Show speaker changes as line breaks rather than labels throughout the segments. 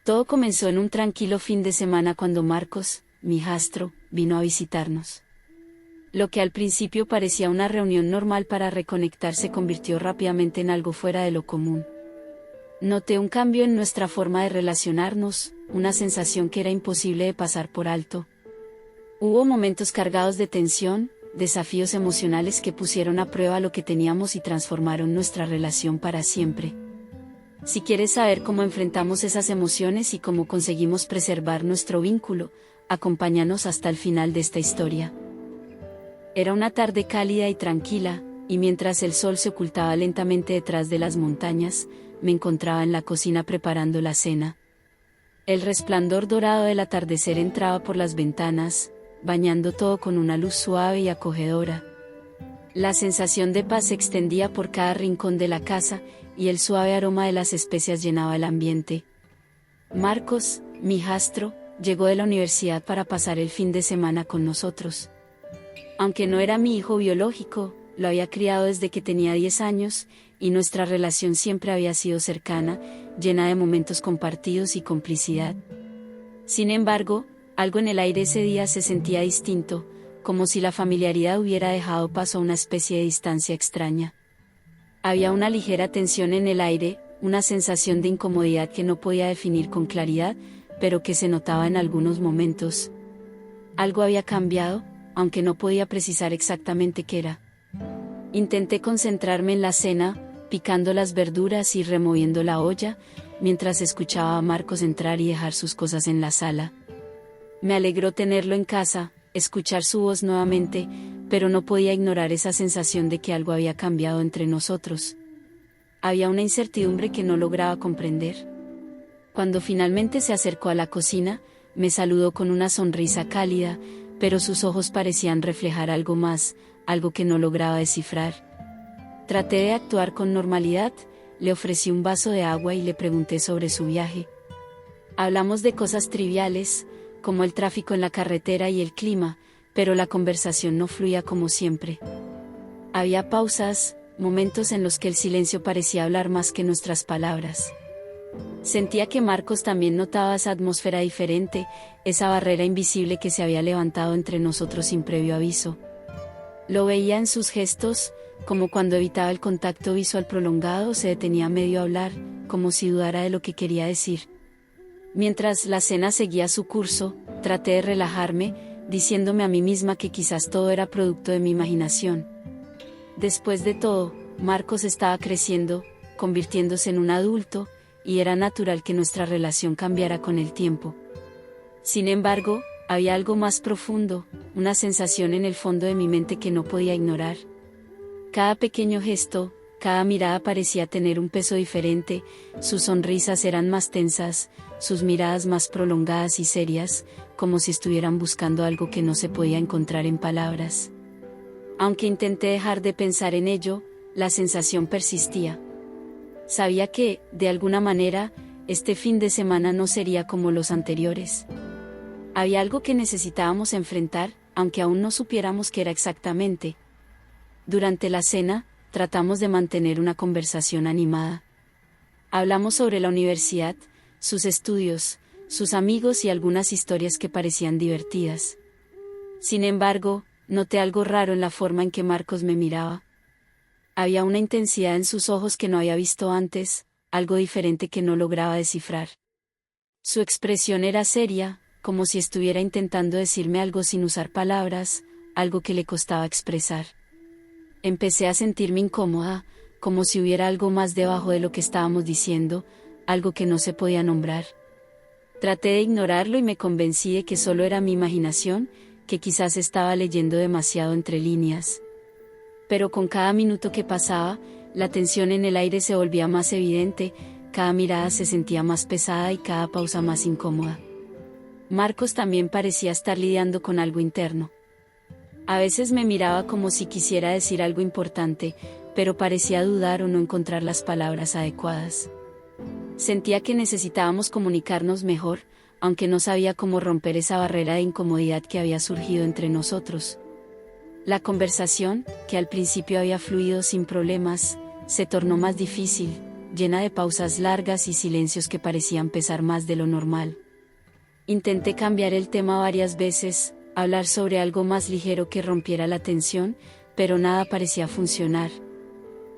Todo comenzó en un tranquilo fin de semana cuando Marcos, mi hijastro, vino a visitarnos. Lo que al principio parecía una reunión normal para reconectar se convirtió rápidamente en algo fuera de lo común. Noté un cambio en nuestra forma de relacionarnos, una sensación que era imposible de pasar por alto. Hubo momentos cargados de tensión, desafíos emocionales que pusieron a prueba lo que teníamos y transformaron nuestra relación para siempre. Si quieres saber cómo enfrentamos esas emociones y cómo conseguimos preservar nuestro vínculo, acompáñanos hasta el final de esta historia. Era una tarde cálida y tranquila, y mientras el sol se ocultaba lentamente detrás de las montañas, me encontraba en la cocina preparando la cena. El resplandor dorado del atardecer entraba por las ventanas, bañando todo con una luz suave y acogedora. La sensación de paz se extendía por cada rincón de la casa, y el suave aroma de las especias llenaba el ambiente. Marcos, mi hijastro, llegó de la universidad para pasar el fin de semana con nosotros. Aunque no era mi hijo biológico, lo había criado desde que tenía 10 años, y nuestra relación siempre había sido cercana, llena de momentos compartidos y complicidad. Sin embargo, algo en el aire ese día se sentía distinto, como si la familiaridad hubiera dejado paso a una especie de distancia extraña. Había una ligera tensión en el aire, una sensación de incomodidad que no podía definir con claridad, pero que se notaba en algunos momentos. Algo había cambiado, aunque no podía precisar exactamente qué era. Intenté concentrarme en la cena, picando las verduras y removiendo la olla, mientras escuchaba a Marcos entrar y dejar sus cosas en la sala. Me alegró tenerlo en casa, escuchar su voz nuevamente, pero no podía ignorar esa sensación de que algo había cambiado entre nosotros. Había una incertidumbre que no lograba comprender. Cuando finalmente se acercó a la cocina, me saludó con una sonrisa cálida, pero sus ojos parecían reflejar algo más, algo que no lograba descifrar. Traté de actuar con normalidad, le ofrecí un vaso de agua y le pregunté sobre su viaje. Hablamos de cosas triviales, como el tráfico en la carretera y el clima, pero la conversación no fluía como siempre. Había pausas, momentos en los que el silencio parecía hablar más que nuestras palabras. Sentía que Marcos también notaba esa atmósfera diferente, esa barrera invisible que se había levantado entre nosotros sin previo aviso. Lo veía en sus gestos, como cuando evitaba el contacto visual prolongado o se detenía a medio hablar, como si dudara de lo que quería decir. Mientras la cena seguía su curso, traté de relajarme, diciéndome a mí misma que quizás todo era producto de mi imaginación. Después de todo, Marcos estaba creciendo, convirtiéndose en un adulto, y era natural que nuestra relación cambiara con el tiempo. Sin embargo, había algo más profundo, una sensación en el fondo de mi mente que no podía ignorar. Cada pequeño gesto, cada mirada parecía tener un peso diferente, sus sonrisas eran más tensas, sus miradas más prolongadas y serias, como si estuvieran buscando algo que no se podía encontrar en palabras. Aunque intenté dejar de pensar en ello, la sensación persistía. Sabía que, de alguna manera, este fin de semana no sería como los anteriores. Había algo que necesitábamos enfrentar, aunque aún no supiéramos qué era exactamente. Durante la cena, tratamos de mantener una conversación animada. Hablamos sobre la universidad, sus estudios, sus amigos y algunas historias que parecían divertidas. Sin embargo, noté algo raro en la forma en que Marcos me miraba. Había una intensidad en sus ojos que no había visto antes, algo diferente que no lograba descifrar. Su expresión era seria, como si estuviera intentando decirme algo sin usar palabras, algo que le costaba expresar. Empecé a sentirme incómoda, como si hubiera algo más debajo de lo que estábamos diciendo, algo que no se podía nombrar. Traté de ignorarlo y me convencí de que solo era mi imaginación, que quizás estaba leyendo demasiado entre líneas. Pero con cada minuto que pasaba, la tensión en el aire se volvía más evidente, cada mirada se sentía más pesada y cada pausa más incómoda. Marcos también parecía estar lidiando con algo interno. A veces me miraba como si quisiera decir algo importante, pero parecía dudar o no encontrar las palabras adecuadas. Sentía que necesitábamos comunicarnos mejor, aunque no sabía cómo romper esa barrera de incomodidad que había surgido entre nosotros. La conversación, que al principio había fluido sin problemas, se tornó más difícil, llena de pausas largas y silencios que parecían pesar más de lo normal. Intenté cambiar el tema varias veces, hablar sobre algo más ligero que rompiera la tensión, pero nada parecía funcionar.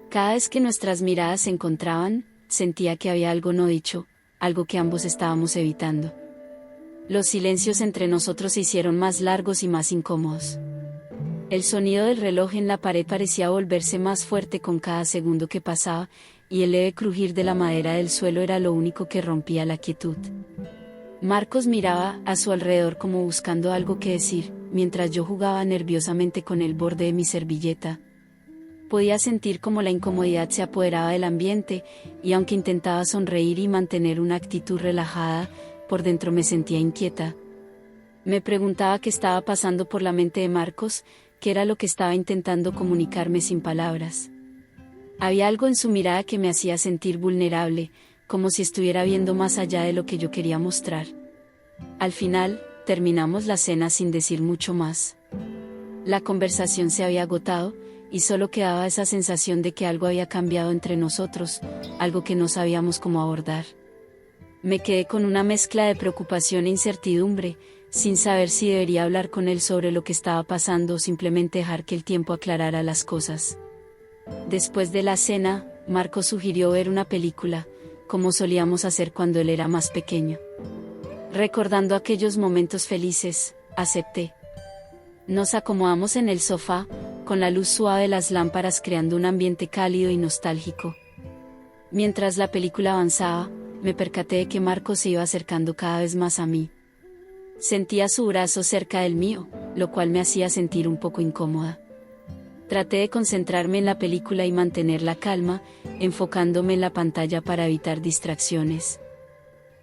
Cada vez que nuestras miradas se encontraban, sentía que había algo no dicho, algo que ambos estábamos evitando. Los silencios entre nosotros se hicieron más largos y más incómodos. El sonido del reloj en la pared parecía volverse más fuerte con cada segundo que pasaba, y el leve crujir de la madera del suelo era lo único que rompía la quietud. Marcos miraba a su alrededor como buscando algo que decir, mientras yo jugaba nerviosamente con el borde de mi servilleta. Podía sentir cómo la incomodidad se apoderaba del ambiente, y aunque intentaba sonreír y mantener una actitud relajada, por dentro me sentía inquieta. Me preguntaba qué estaba pasando por la mente de Marcos, qué era lo que estaba intentando comunicarme sin palabras. Había algo en su mirada que me hacía sentir vulnerable, como si estuviera viendo más allá de lo que yo quería mostrar. Al final, terminamos la cena sin decir mucho más. La conversación se había agotado, y solo quedaba esa sensación de que algo había cambiado entre nosotros, algo que no sabíamos cómo abordar. Me quedé con una mezcla de preocupación e incertidumbre, sin saber si debería hablar con él sobre lo que estaba pasando o simplemente dejar que el tiempo aclarara las cosas. Después de la cena, Marcos sugirió ver una película, como solíamos hacer cuando él era más pequeño. Recordando aquellos momentos felices, acepté. Nos acomodamos en el sofá, con la luz suave de las lámparas creando un ambiente cálido y nostálgico. Mientras la película avanzaba, me percaté de que Marcos se iba acercando cada vez más a mí. Sentía su brazo cerca del mío, lo cual me hacía sentir un poco incómoda. Traté de concentrarme en la película y mantener la calma, enfocándome en la pantalla para evitar distracciones.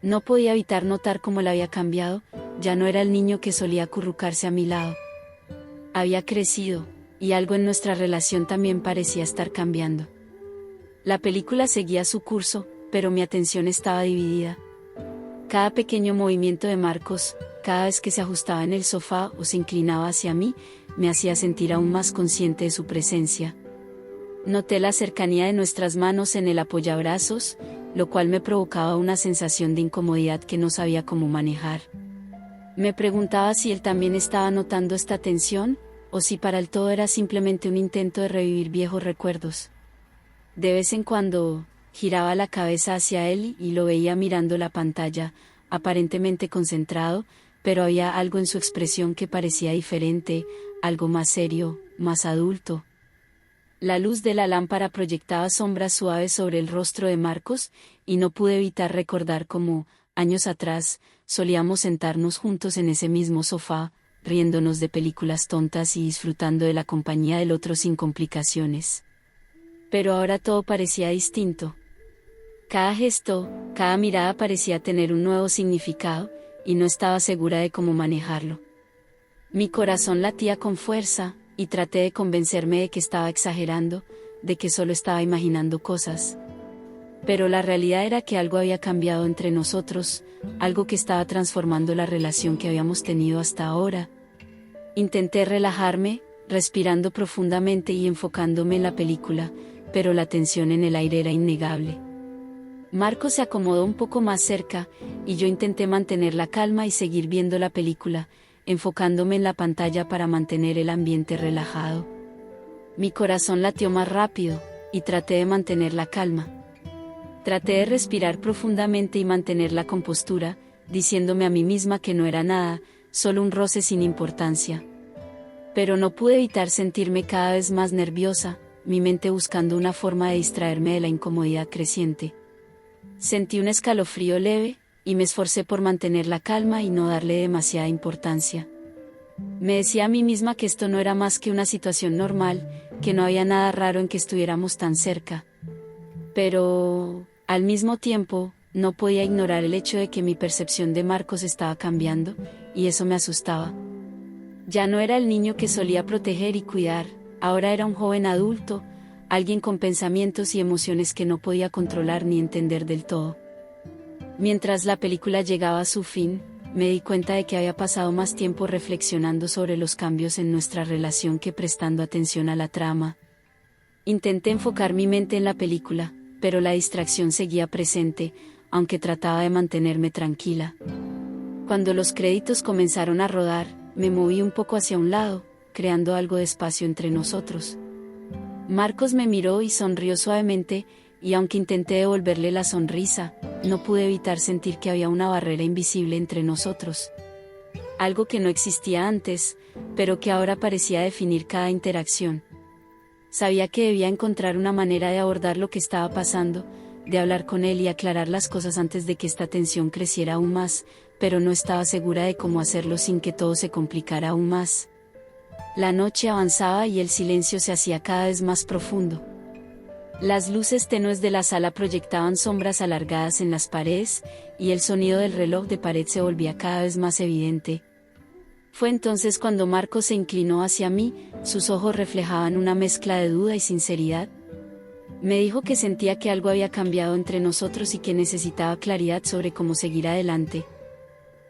No podía evitar notar cómo la había cambiado, ya no era el niño que solía acurrucarse a mi lado. Había crecido, y algo en nuestra relación también parecía estar cambiando. La película seguía su curso, pero mi atención estaba dividida. Cada pequeño movimiento de Marcos, cada vez que se ajustaba en el sofá o se inclinaba hacia mí, me hacía sentir aún más consciente de su presencia. Noté la cercanía de nuestras manos en el apoyabrazos, lo cual me provocaba una sensación de incomodidad que no sabía cómo manejar. Me preguntaba si él también estaba notando esta tensión, o si para él todo era simplemente un intento de revivir viejos recuerdos. De vez en cuando, giraba la cabeza hacia él y lo veía mirando la pantalla, aparentemente concentrado, pero había algo en su expresión que parecía diferente, algo más serio, más adulto. La luz de la lámpara proyectaba sombras suaves sobre el rostro de Marcos, y no pude evitar recordar cómo, años atrás, solíamos sentarnos juntos en ese mismo sofá, riéndonos de películas tontas y disfrutando de la compañía del otro sin complicaciones. Pero ahora todo parecía distinto. Cada gesto, cada mirada parecía tener un nuevo significado, y no estaba segura de cómo manejarlo. Mi corazón latía con fuerza, y traté de convencerme de que estaba exagerando, de que solo estaba imaginando cosas. Pero la realidad era que algo había cambiado entre nosotros, algo que estaba transformando la relación que habíamos tenido hasta ahora. Intenté relajarme, respirando profundamente y enfocándome en la película, pero la tensión en el aire era innegable. Marcos se acomodó un poco más cerca, y yo intenté mantener la calma y seguir viendo la película, enfocándome en la pantalla para mantener el ambiente relajado. Mi corazón latió más rápido, y traté de mantener la calma. Traté de respirar profundamente y mantener la compostura, diciéndome a mí misma que no era nada, solo un roce sin importancia. Pero no pude evitar sentirme cada vez más nerviosa, mi mente buscando una forma de distraerme de la incomodidad creciente. Sentí un escalofrío leve, y me esforcé por mantener la calma y no darle demasiada importancia. Me decía a mí misma que esto no era más que una situación normal, que no había nada raro en que estuviéramos tan cerca. Pero, al mismo tiempo, no podía ignorar el hecho de que mi percepción de Marcos estaba cambiando, y eso me asustaba. Ya no era el niño que solía proteger y cuidar, ahora era un joven adulto, alguien con pensamientos y emociones que no podía controlar ni entender del todo. Mientras la película llegaba a su fin, me di cuenta de que había pasado más tiempo reflexionando sobre los cambios en nuestra relación que prestando atención a la trama. Intenté enfocar mi mente en la película, pero la distracción seguía presente, aunque trataba de mantenerme tranquila. Cuando los créditos comenzaron a rodar, me moví un poco hacia un lado, creando algo de espacio entre nosotros. Marcos me miró y sonrió suavemente, y aunque intenté devolverle la sonrisa, no pude evitar sentir que había una barrera invisible entre nosotros. Algo que no existía antes, pero que ahora parecía definir cada interacción. Sabía que debía encontrar una manera de abordar lo que estaba pasando, de hablar con él y aclarar las cosas antes de que esta tensión creciera aún más, pero no estaba segura de cómo hacerlo sin que todo se complicara aún más. La noche avanzaba y el silencio se hacía cada vez más profundo. Las luces tenues de la sala proyectaban sombras alargadas en las paredes, y el sonido del reloj de pared se volvía cada vez más evidente. Fue entonces cuando Marcos se inclinó hacia mí, sus ojos reflejaban una mezcla de duda y sinceridad. Me dijo que sentía que algo había cambiado entre nosotros y que necesitaba claridad sobre cómo seguir adelante.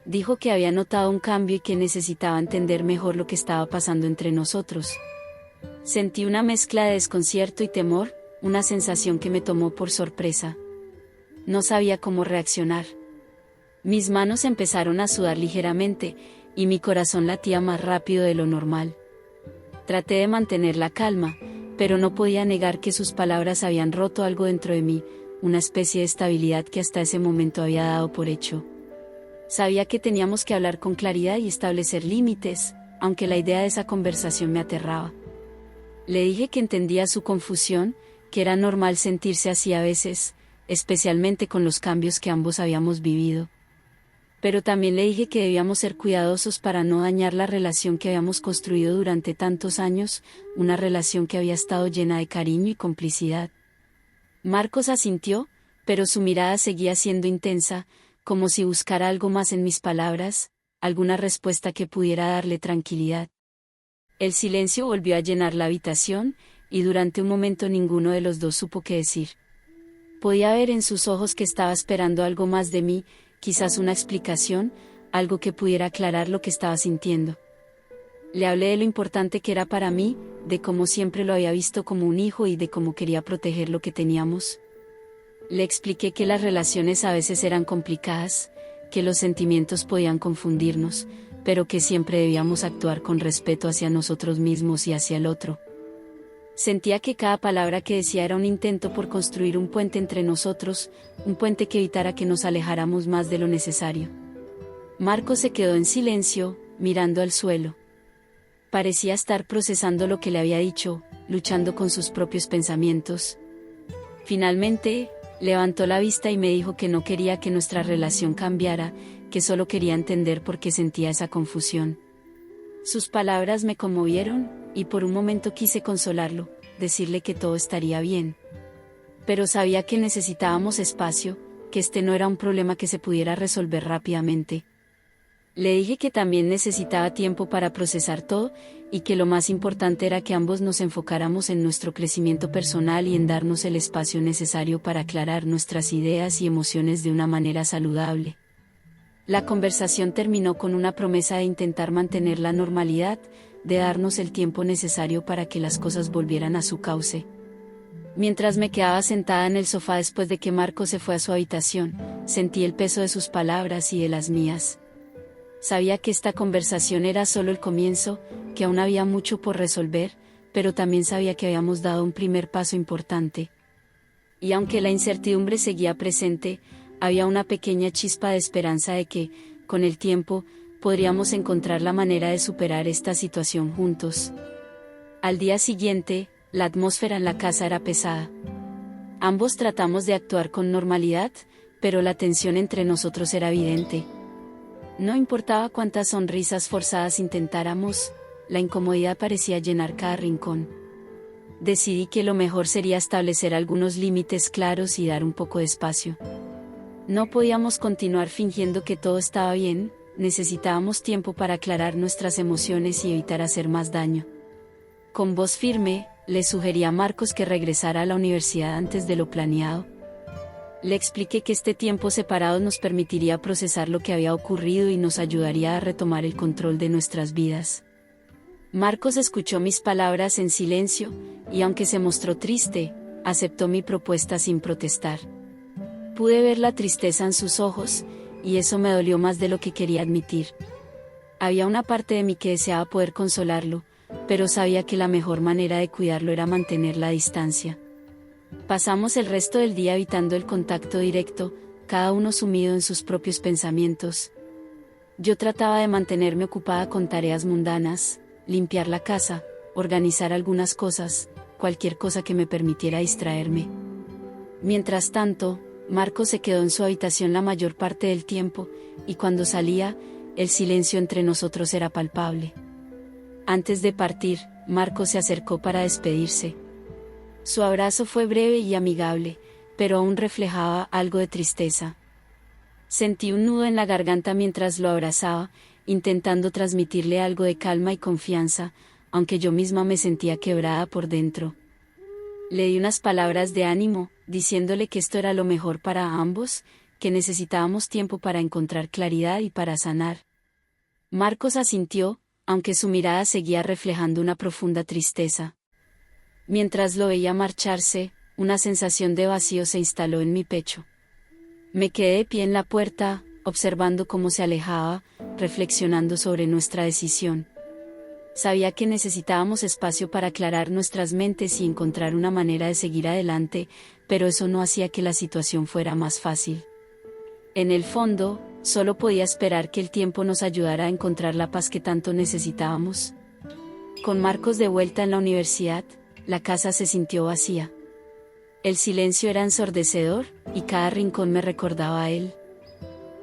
Dijo que había notado un cambio y que necesitaba entender mejor lo que estaba pasando entre nosotros. Sentí una mezcla de desconcierto y temor, una sensación que me tomó por sorpresa. No sabía cómo reaccionar. Mis manos empezaron a sudar ligeramente, y mi corazón latía más rápido de lo normal. Traté de mantener la calma, pero no podía negar que sus palabras habían roto algo dentro de mí, una especie de estabilidad que hasta ese momento había dado por hecho. Sabía que teníamos que hablar con claridad y establecer límites, aunque la idea de esa conversación me aterraba. Le dije que entendía su confusión, que era normal sentirse así a veces, especialmente con los cambios que ambos habíamos vivido. Pero también le dije que debíamos ser cuidadosos para no dañar la relación que habíamos construido durante tantos años, una relación que había estado llena de cariño y complicidad. Marcos asintió, pero su mirada seguía siendo intensa, como si buscara algo más en mis palabras, alguna respuesta que pudiera darle tranquilidad. El silencio volvió a llenar la habitación, y durante un momento ninguno de los dos supo qué decir. Podía ver en sus ojos que estaba esperando algo más de mí, quizás una explicación, algo que pudiera aclarar lo que estaba sintiendo. Le hablé de lo importante que era para mí, de cómo siempre lo había visto como un hijo y de cómo quería proteger lo que teníamos. Le expliqué que las relaciones a veces eran complicadas, que los sentimientos podían confundirnos, pero que siempre debíamos actuar con respeto hacia nosotros mismos y hacia el otro. Sentía que cada palabra que decía era un intento por construir un puente entre nosotros, un puente que evitara que nos alejáramos más de lo necesario. Marcos se quedó en silencio, mirando al suelo. Parecía estar procesando lo que le había dicho, luchando con sus propios pensamientos. Finalmente, levantó la vista y me dijo que no quería que nuestra relación cambiara, que solo quería entender por qué sentía esa confusión. Sus palabras me conmovieron, y por un momento quise consolarlo, decirle que todo estaría bien. Pero sabía que necesitábamos espacio, que este no era un problema que se pudiera resolver rápidamente. Le dije que también necesitaba tiempo para procesar todo, y que lo más importante era que ambos nos enfocáramos en nuestro crecimiento personal y en darnos el espacio necesario para aclarar nuestras ideas y emociones de una manera saludable. La conversación terminó con una promesa de intentar mantener la normalidad, de darnos el tiempo necesario para que las cosas volvieran a su cauce. Mientras me quedaba sentada en el sofá después de que Marcos se fue a su habitación, sentí el peso de sus palabras y de las mías. Sabía que esta conversación era solo el comienzo, que aún había mucho por resolver, pero también sabía que habíamos dado un primer paso importante. Y aunque la incertidumbre seguía presente, había una pequeña chispa de esperanza de que, con el tiempo, podríamos encontrar la manera de superar esta situación juntos. Al día siguiente, la atmósfera en la casa era pesada. Ambos tratamos de actuar con normalidad, pero la tensión entre nosotros era evidente. No importaba cuántas sonrisas forzadas intentáramos, la incomodidad parecía llenar cada rincón. Decidí que lo mejor sería establecer algunos límites claros y dar un poco de espacio. No podíamos continuar fingiendo que todo estaba bien, necesitábamos tiempo para aclarar nuestras emociones y evitar hacer más daño. Con voz firme, le sugerí a Marcos que regresara a la universidad antes de lo planeado. Le expliqué que este tiempo separado nos permitiría procesar lo que había ocurrido y nos ayudaría a retomar el control de nuestras vidas. Marcos escuchó mis palabras en silencio, y aunque se mostró triste, aceptó mi propuesta sin protestar. Pude ver la tristeza en sus ojos, y eso me dolió más de lo que quería admitir. Había una parte de mí que deseaba poder consolarlo, pero sabía que la mejor manera de cuidarlo era mantener la distancia. Pasamos el resto del día evitando el contacto directo, cada uno sumido en sus propios pensamientos. Yo trataba de mantenerme ocupada con tareas mundanas, limpiar la casa, organizar algunas cosas, cualquier cosa que me permitiera distraerme. Mientras tanto, Marcos se quedó en su habitación la mayor parte del tiempo, y cuando salía, el silencio entre nosotros era palpable. Antes de partir, Marcos se acercó para despedirse. Su abrazo fue breve y amigable, pero aún reflejaba algo de tristeza. Sentí un nudo en la garganta mientras lo abrazaba, intentando transmitirle algo de calma y confianza, aunque yo misma me sentía quebrada por dentro. Le di unas palabras de ánimo, diciéndole que esto era lo mejor para ambos, que necesitábamos tiempo para encontrar claridad y para sanar. Marcos asintió, aunque su mirada seguía reflejando una profunda tristeza. Mientras lo veía marcharse, una sensación de vacío se instaló en mi pecho. Me quedé de pie en la puerta, observando cómo se alejaba, reflexionando sobre nuestra decisión. Sabía que necesitábamos espacio para aclarar nuestras mentes y encontrar una manera de seguir adelante, pero eso no hacía que la situación fuera más fácil. En el fondo, solo podía esperar que el tiempo nos ayudara a encontrar la paz que tanto necesitábamos. Con Marcos de vuelta en la universidad, la casa se sintió vacía. El silencio era ensordecedor, y cada rincón me recordaba a él.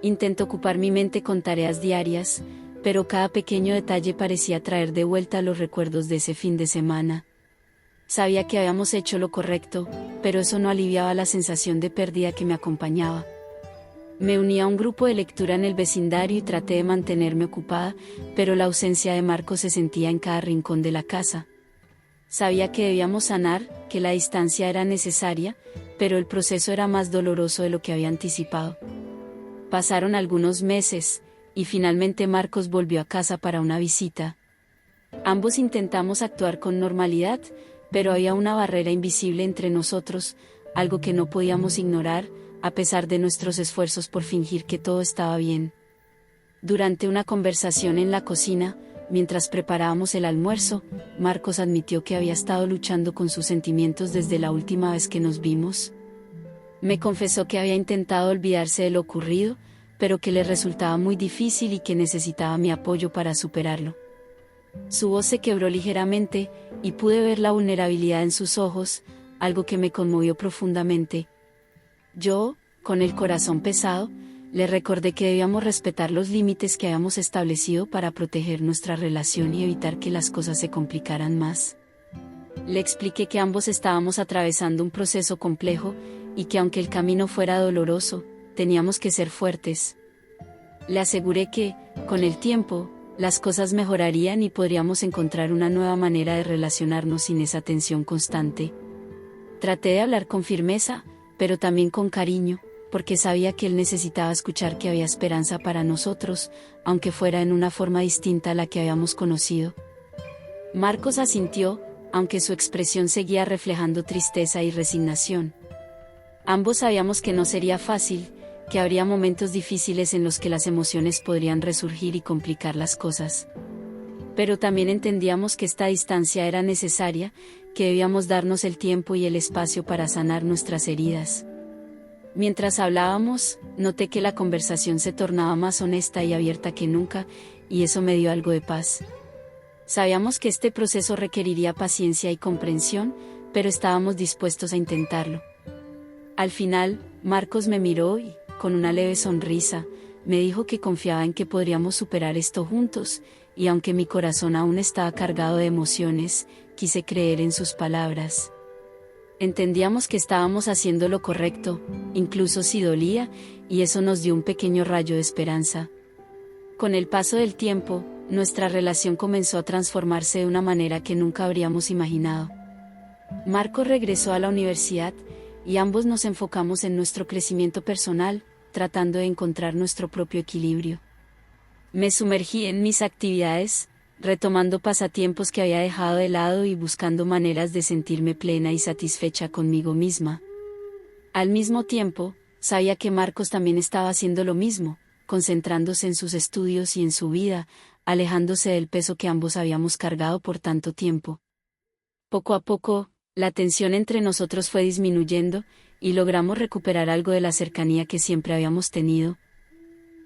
Intenté ocupar mi mente con tareas diarias, pero cada pequeño detalle parecía traer de vuelta los recuerdos de ese fin de semana. Sabía que habíamos hecho lo correcto, pero eso no aliviaba la sensación de pérdida que me acompañaba. Me uní a un grupo de lectura en el vecindario y traté de mantenerme ocupada, pero la ausencia de Marcos se sentía en cada rincón de la casa. Sabía que debíamos sanar, que la distancia era necesaria, pero el proceso era más doloroso de lo que había anticipado. Pasaron algunos meses, y finalmente Marcos volvió a casa para una visita. Ambos intentamos actuar con normalidad, pero había una barrera invisible entre nosotros, algo que no podíamos ignorar, a pesar de nuestros esfuerzos por fingir que todo estaba bien. Durante una conversación en la cocina, mientras preparábamos el almuerzo, Marcos admitió que había estado luchando con sus sentimientos desde la última vez que nos vimos. Me confesó que había intentado olvidarse de lo ocurrido, pero que le resultaba muy difícil y que necesitaba mi apoyo para superarlo. Su voz se quebró ligeramente, y pude ver la vulnerabilidad en sus ojos, algo que me conmovió profundamente. Yo, con el corazón pesado, le recordé que debíamos respetar los límites que habíamos establecido para proteger nuestra relación y evitar que las cosas se complicaran más. Le expliqué que ambos estábamos atravesando un proceso complejo, y que aunque el camino fuera doloroso, teníamos que ser fuertes. Le aseguré que, con el tiempo, las cosas mejorarían y podríamos encontrar una nueva manera de relacionarnos sin esa tensión constante. Traté de hablar con firmeza, pero también con cariño, porque sabía que él necesitaba escuchar que había esperanza para nosotros, aunque fuera en una forma distinta a la que habíamos conocido. Marcos asintió, aunque su expresión seguía reflejando tristeza y resignación. Ambos sabíamos que no sería fácil, que habría momentos difíciles en los que las emociones podrían resurgir y complicar las cosas. Pero también entendíamos que esta distancia era necesaria, que debíamos darnos el tiempo y el espacio para sanar nuestras heridas. Mientras hablábamos, noté que la conversación se tornaba más honesta y abierta que nunca, y eso me dio algo de paz. Sabíamos que este proceso requeriría paciencia y comprensión, pero estábamos dispuestos a intentarlo. Al final, Marcos me miró y, con una leve sonrisa, me dijo que confiaba en que podríamos superar esto juntos, y aunque mi corazón aún estaba cargado de emociones, quise creer en sus palabras. Entendíamos que estábamos haciendo lo correcto, incluso si dolía, y eso nos dio un pequeño rayo de esperanza. Con el paso del tiempo, nuestra relación comenzó a transformarse de una manera que nunca habríamos imaginado. Marcos regresó a la universidad, y ambos nos enfocamos en nuestro crecimiento personal, tratando de encontrar nuestro propio equilibrio. Me sumergí en mis actividades, retomando pasatiempos que había dejado de lado y buscando maneras de sentirme plena y satisfecha conmigo misma. Al mismo tiempo, sabía que Marcos también estaba haciendo lo mismo, concentrándose en sus estudios y en su vida, alejándose del peso que ambos habíamos cargado por tanto tiempo. Poco a poco, la tensión entre nosotros fue disminuyendo, y logramos recuperar algo de la cercanía que siempre habíamos tenido.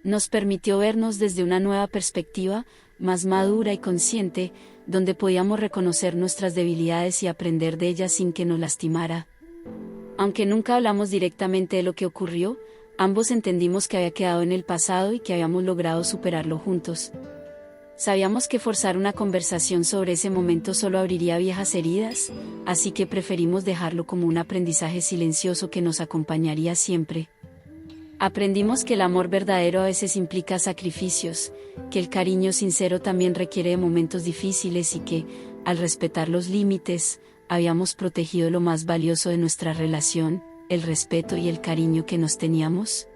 Nos permitió vernos desde una nueva perspectiva, más madura y consciente, donde podíamos reconocer nuestras debilidades y aprender de ellas sin que nos lastimara. Aunque nunca hablamos directamente de lo que ocurrió, ambos entendimos que había quedado en el pasado y que habíamos logrado superarlo juntos. Sabíamos que forzar una conversación sobre ese momento solo abriría viejas heridas, así que preferimos dejarlo como un aprendizaje silencioso que nos acompañaría siempre. Aprendimos que el amor verdadero a veces implica sacrificios, que el cariño sincero también requiere de momentos difíciles y que, al respetar los límites, habíamos protegido lo más valioso de nuestra relación, el respeto y el cariño que nos teníamos.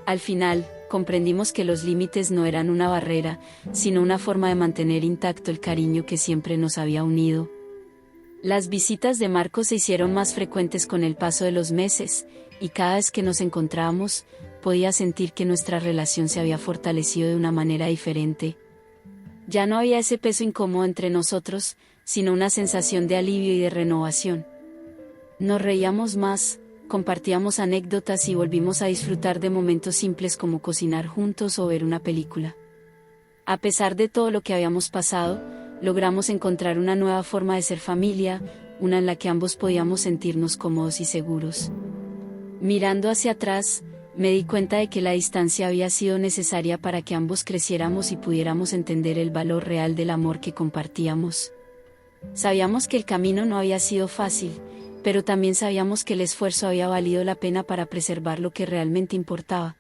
Al final, comprendimos que los límites no eran una barrera, sino una forma de mantener intacto el cariño que siempre nos había unido. Las visitas de Marcos se hicieron más frecuentes con el paso de los meses, y cada vez que nos encontrábamos, podía sentir que nuestra relación se había fortalecido de una manera diferente. Ya no había ese peso incómodo entre nosotros, sino una sensación de alivio y de renovación. Nos reíamos más, compartíamos anécdotas y volvimos a disfrutar de momentos simples como cocinar juntos o ver una película. A pesar de todo lo que habíamos pasado, logramos encontrar una nueva forma de ser familia, una en la que ambos podíamos sentirnos cómodos y seguros. Mirando hacia atrás, me di cuenta de que la distancia había sido necesaria para que ambos creciéramos y pudiéramos entender el valor real del amor que compartíamos. Sabíamos que el camino no había sido fácil, pero también sabíamos que el esfuerzo había valido la pena para preservar lo que realmente importaba: